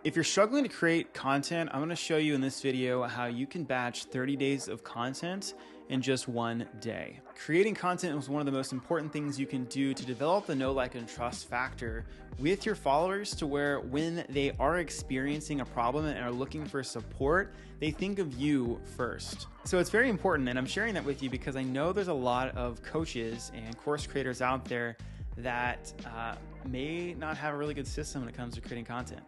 If you're struggling to create content, I'm going to show you in this video how you can batch 30 days of content in just one day. Creating content is one of the most important things you can do to develop the know, like, and trust factor with your followers, to where when they are experiencing a problem and are looking for support, they think of you first. So it's very important, and I'm sharing that with you because I know there's a lot of coaches and course creators out there that may not have a really good system when it comes to creating content.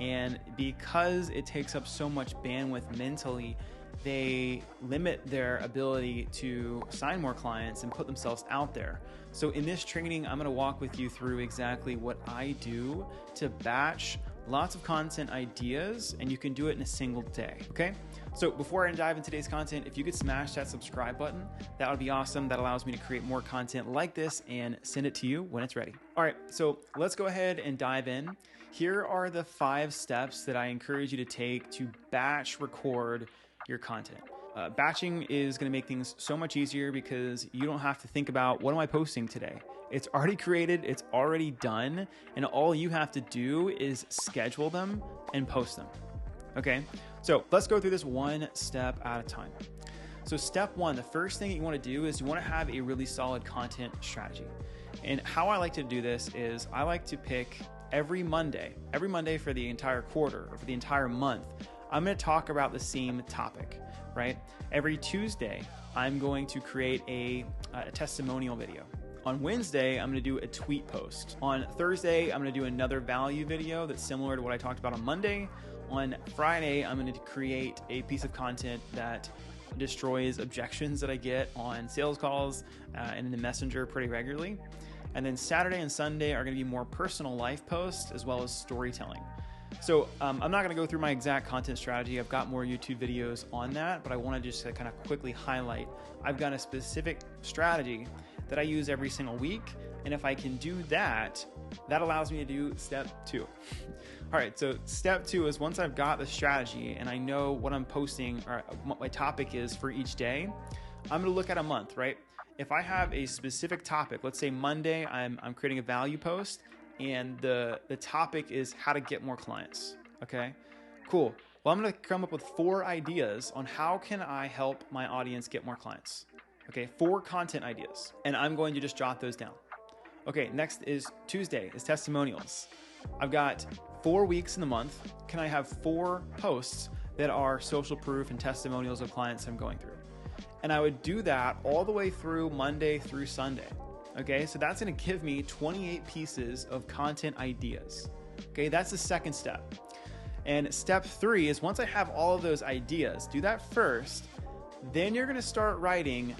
And because it takes up so much bandwidth mentally, they limit their ability to sign more clients and put themselves out there. So in this training, I'm going to walk with you through exactly what I do to batch lots of content ideas, and you can do it in a single day. Okay. So before I dive into today's content, if you could smash that subscribe button, that would be awesome. That allows me to create more content like this and send it to you when it's ready. All right. So let's go ahead and dive in. Here are the 5 steps that I encourage you to take to batch record your content. Batching is going to make things so much easier because you don't have to think about, what am I posting today? It's already created, it's already done, and all you have to do is schedule them and post them. Okay, so let's go through this one step at a time. So step 1, the first thing that you want to do is you want to have a really solid content strategy. And how I like to do this is I like to pick every Monday for the entire quarter or for the entire month, I'm going to talk about the same topic, right? Every Tuesday, I'm going to create a testimonial video. On Wednesday, I'm going to do a tweet post. On Thursday, I'm going to do another value video that's similar to what I talked about on Monday. On Friday, I'm going to create a piece of content that destroys objections that I get on sales calls and in the messenger pretty regularly. And then Saturday and Sunday are going to be more personal life posts as well as storytelling. So I'm not going to go through my exact content strategy. I've got more YouTube videos on that, but I want to just kind of quickly highlight. I've got a specific strategy that I use every single week. And if I can do that, that allows me to do step 2. All right, so step 2 is once I've got the strategy and I know what I'm posting or what my topic is for each day, I'm going to look at a month, right? If I have a specific topic, let's say Monday, I'm creating a value post, and the topic is how to get more clients. Okay, cool. Well, I'm going to come up with 4 ideas on how can I help my audience get more clients. Okay, 4 content ideas, and I'm going to just jot those down. Okay, next is Tuesday is testimonials. I've got 4 weeks in the month. Can I have 4 posts that are social proof and testimonials of clients I'm going through? And I would do that all the way through Monday through Sunday. Okay, so that's going to give me 28 pieces of content ideas. Okay, that's the second step. And step 3 is once I have all of those ideas, do that first, then you're going to start writing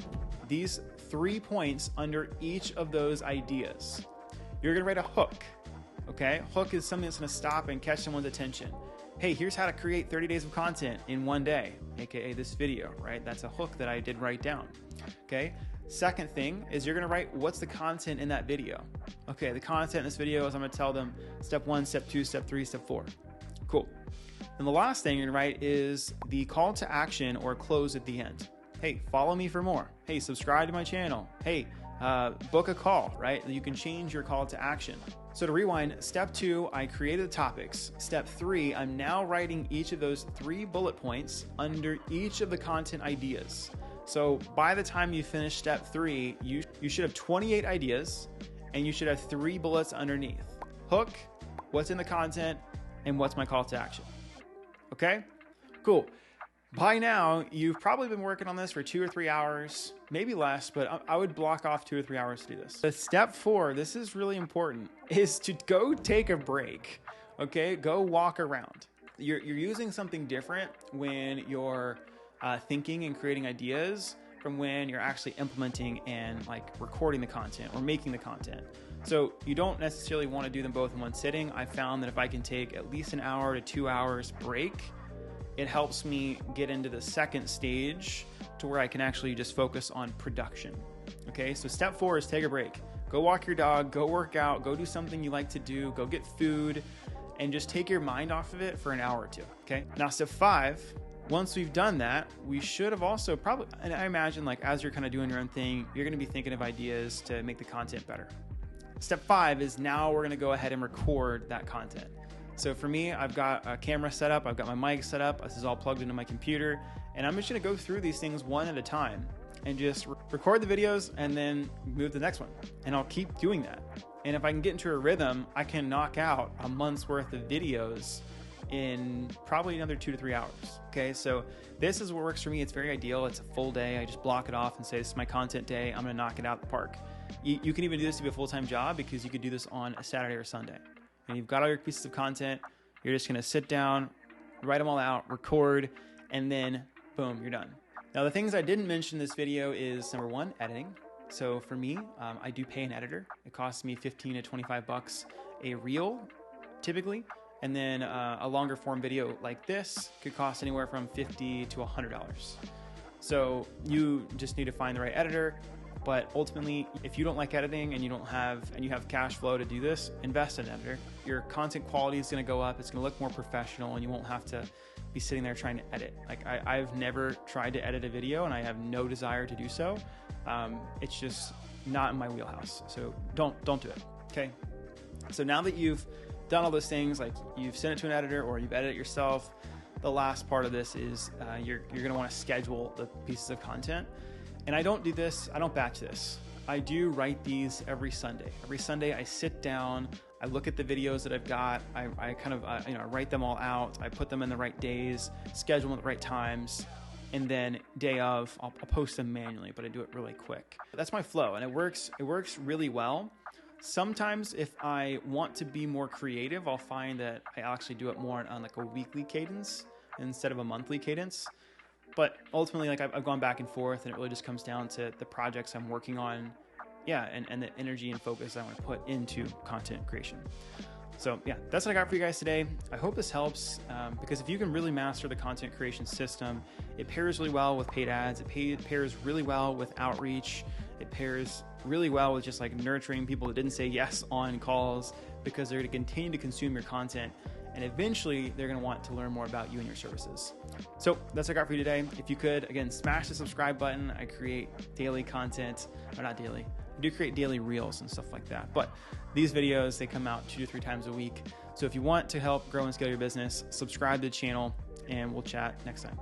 these 3 points under each of those ideas. You're going to write a hook. Okay, hook is something that's going to stop and catch someone's attention. Hey, here's how to create 30 days of content in one day, aka this video, right? That's a hook that I did write down. Okay. Second thing is you're going to write what's the content in that video. Okay, the content in this video is I'm going to tell them step 1, step 2, step 3, step 4. Cool. And the last thing you're going to write is the call to action or close at the end. Hey, follow me for more. Hey, subscribe to my channel. Hey, book a call, right? You can change your call to action. So to rewind, step 2, I created the topics. Step 3, I'm now writing each of those 3 bullet points under each of the content ideas. So by the time you finish step 3, you should have 28 ideas and you should have 3 bullets underneath. Hook, what's in the content, and what's my call to action. Okay, cool. By now, you've probably been working on this for 2 or 3 hours, maybe less, but I would block off 2 or 3 hours to do this. The step 4, this is really important, is to go take a break. Okay, go walk around. You're using something different when you're thinking and creating ideas from when you're actually implementing and like recording the content or making the content. So you don't necessarily want to do them both in one sitting. I found that if I can take at least an hour to 2 hours break, it helps me get into the second stage to where I can actually just focus on production. Okay, so step 4 is take a break. Go walk your dog, go work out, go do something you like to do, go get food, and just take your mind off of it for an hour or 2. Okay, now step 5, once we've done that, we should have also probably, and I imagine like as you're kind of doing your own thing, you're going to be thinking of ideas to make the content better. Step 5 is now we're going to go ahead and record that content. So for me, I've got a camera set up, I've got my mic set up, this is all plugged into my computer, and I'm just gonna go through these things one at a time and just record the videos and then move to the next one. And I'll keep doing that. And if I can get into a rhythm, I can knock out a month's worth of videos in probably another 2 to 3 hours. Okay, so this is what works for me. It's very ideal. It's a full day. I just block it off and say, this is my content day. I'm gonna knock it out of the park. You can even do this to be a full-time job, because you could do this on a Saturday or Sunday. And you've got all your pieces of content. You're just gonna sit down, write them all out, record, and then boom, you're done. Now, the things I didn't mention in this video is, number one, editing. So for me, I do pay an editor. It costs me 15 to 25 bucks a reel, typically. And then a longer form video like this could cost anywhere from $50 to $100. So you just need to find the right editor. But ultimately, if you don't like editing and you have cash flow to do this, invest in an editor. Your content quality is going to go up. It's going to look more professional, and you won't have to be sitting there trying to edit. Like I've never tried to edit a video, and I have no desire to do so. It's just not in my wheelhouse. So don't do it. Okay. So now that you've done all those things, like you've sent it to an editor or you've edited it yourself, the last part of this is you're going to want to schedule the pieces of content. And I don't do this, I don't batch this. I do write these every Sunday. Every Sunday I sit down, I look at the videos that I've got, I kind of write them all out, I put them in the right days, schedule them at the right times, and then day of, I'll post them manually, but I do it really quick. That's my flow, and it works really well. Sometimes if I want to be more creative, I'll find that I actually do it more on like a weekly cadence instead of a monthly cadence. But ultimately, like I've gone back and forth, and it really just comes down to the projects I'm working on, and the energy and focus I want to put into content creation. So yeah, that's what I got for you guys today. I hope this helps, because if you can really master the content creation system, it pairs really well with paid ads. It pairs really well with outreach. It pairs really well with just like nurturing people that didn't say yes on calls, because they're going to continue to consume your content. And eventually they're going to want to learn more about you and your services. So that's what I got for you today. If you could, again, smash the subscribe button. I create daily content, or not daily. I do create daily reels and stuff like that. But these videos, they come out 2 to 3 times a week. So if you want to help grow and scale your business, subscribe to the channel, and we'll chat next time.